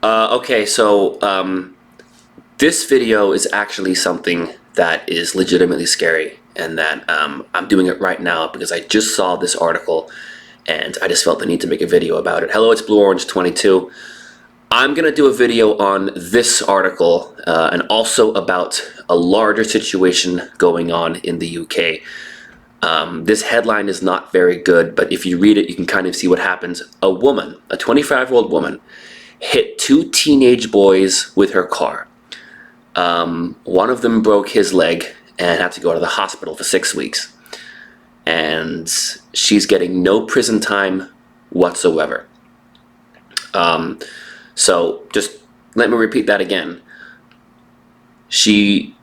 Okay, so this video is actually something that is legitimately scary, and that I'm doing it right now because I just saw this article and I just felt the need to make a video about it. Hello, it's Blue Orange 22. I'm gonna do a video on this article and also about a larger situation going on in the UK. This headline is not very good, but if you read it, you can kind of see what happens. A woman, a 25-year-old woman, hit two teenage boys with her car. One of them broke his leg and had to go to the hospital for 6 weeks. And she's getting no prison time whatsoever. So just let me repeat that again. She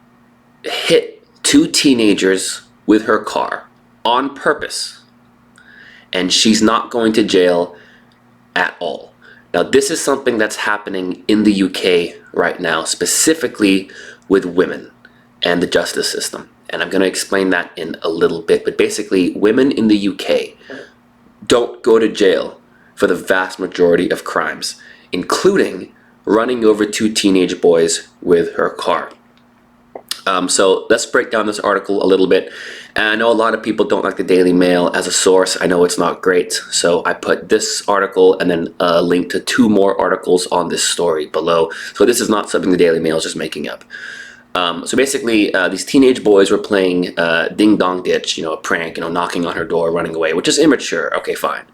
hit two teenagers with her car on purpose, and she's not going to jail at all. Now, this is something that's happening in the UK right now, specifically with women and the justice system. And I'm going to explain that in a little bit. But basically, women in the UK don't go to jail for the vast majority of crimes, including running over two teenage boys with her car. So let's break down this article a little bit. And I know a lot of people don't like the Daily Mail as a source. I know it's not great. So I put this article and then a link to two more articles on this story below. So this is not something the Daily Mail is just making up. So basically, these teenage boys were playing Ding Dong Ditch, a prank, knocking on her door, running away, which is immature. Okay, fine.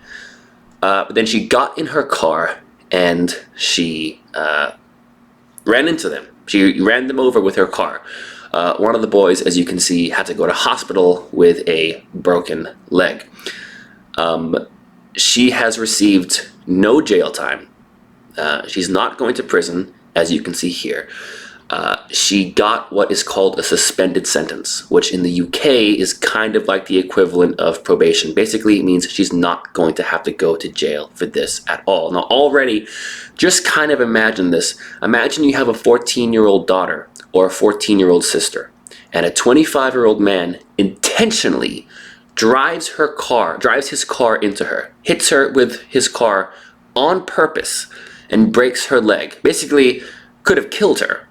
But then she got in her car and she ran into them. She ran them over with her car. One of the boys, as you can see, had to go to hospital with a broken leg. She has received no jail time. She's not going to prison, as you can see here. She got what is called a suspended sentence, which in the UK is kind of like the equivalent of probation. Basically, it means she's not going to have to go to jail for this at all. Now, already, just kind of imagine this. Imagine you have a 14-year-old daughter or a 14-year-old sister, and a 25-year-old man intentionally drives his car into her, hits her with his car on purpose, and breaks her leg. Basically, could have killed her.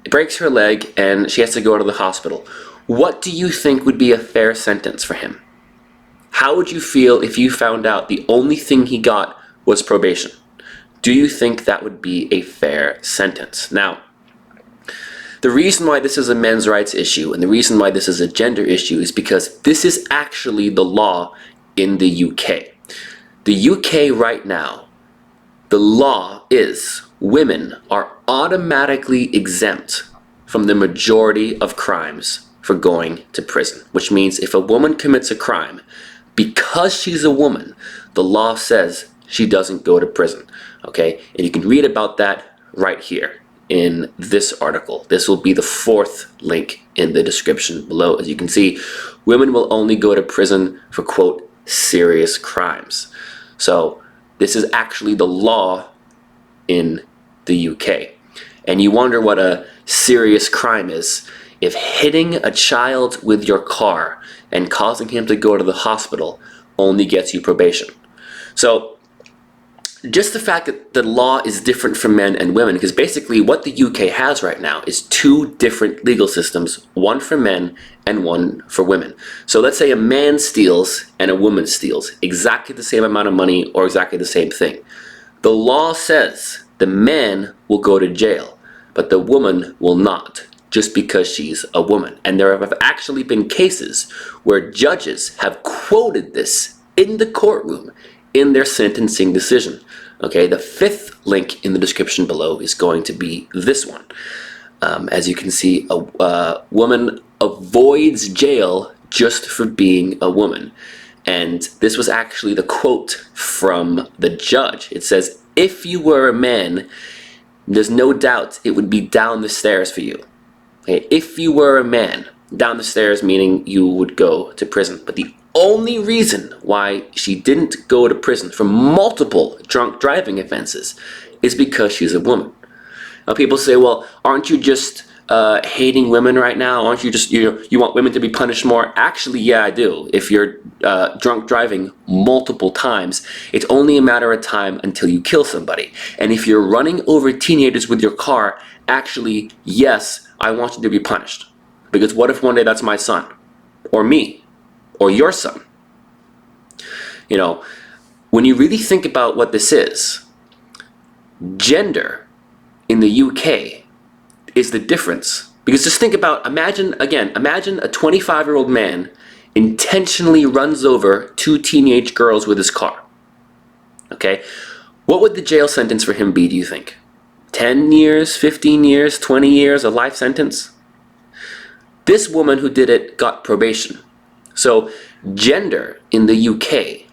It breaks her leg and she has to go to the hospital. What do you think would be a fair sentence for him? How would you feel if you found out the only thing he got was probation? Do you think that would be a fair sentence? Now, the reason why this is a men's rights issue and the reason why this is a gender issue is because this is actually the law in the UK. The UK right now, the law is women are automatically exempt from the majority of crimes for going to prison, which means if a woman commits a crime, because she's a woman, the law says she doesn't go to prison, okay? And you can read about that right here in this article. This will be the fourth link in the description below. As you can see, women will only go to prison for, quote, serious crimes. So this is actually the law in the UK. And you wonder what a serious crime is. If hitting a child with your car and causing him to go to the hospital only gets you probation. So just the fact that the law is different for men and women, because basically what the UK has right now is two different legal systems, one for men and one for women. So let's say a man steals and a woman steals exactly the same amount of money or exactly the same thing. The law says the man will go to jail, but the woman will not, just because she's a woman. And there have actually been cases where judges have quoted this in the courtroom in their sentencing decision. Okay, the fifth link in the description below is going to be this one. As you can see, a woman avoids jail just for being a woman. And this was actually the quote from the judge. It says, if you were a man, there's no doubt it would be down the stairs for you. Okay? If you were a man, down the stairs meaning you would go to prison. But the only reason why she didn't go to prison for multiple drunk driving offenses is because she's a woman. Now people say, well, aren't you just hating women right now? Aren't you just, you want women to be punished more? Actually, yeah, I do. If you're drunk driving multiple times, it's only a matter of time until you kill somebody. And if you're running over teenagers with your car, actually, yes, I want you to be punished. Because what if one day that's my son, or me, or your son? You know, when you really think about what this is, gender in the UK is the difference. Because just think about, imagine a 25-year-old man intentionally runs over 2 teenage girls with his car. Okay? What would the jail sentence for him be, do you think? 10 years, 15 years, 20 years, a life sentence? This woman who did it got probation. So gender in the UK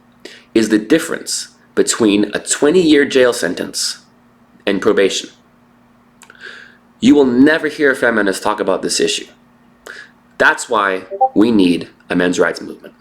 is the difference between a 20-year jail sentence and probation. You will never hear feminists talk about this issue. That's why we need a men's rights movement.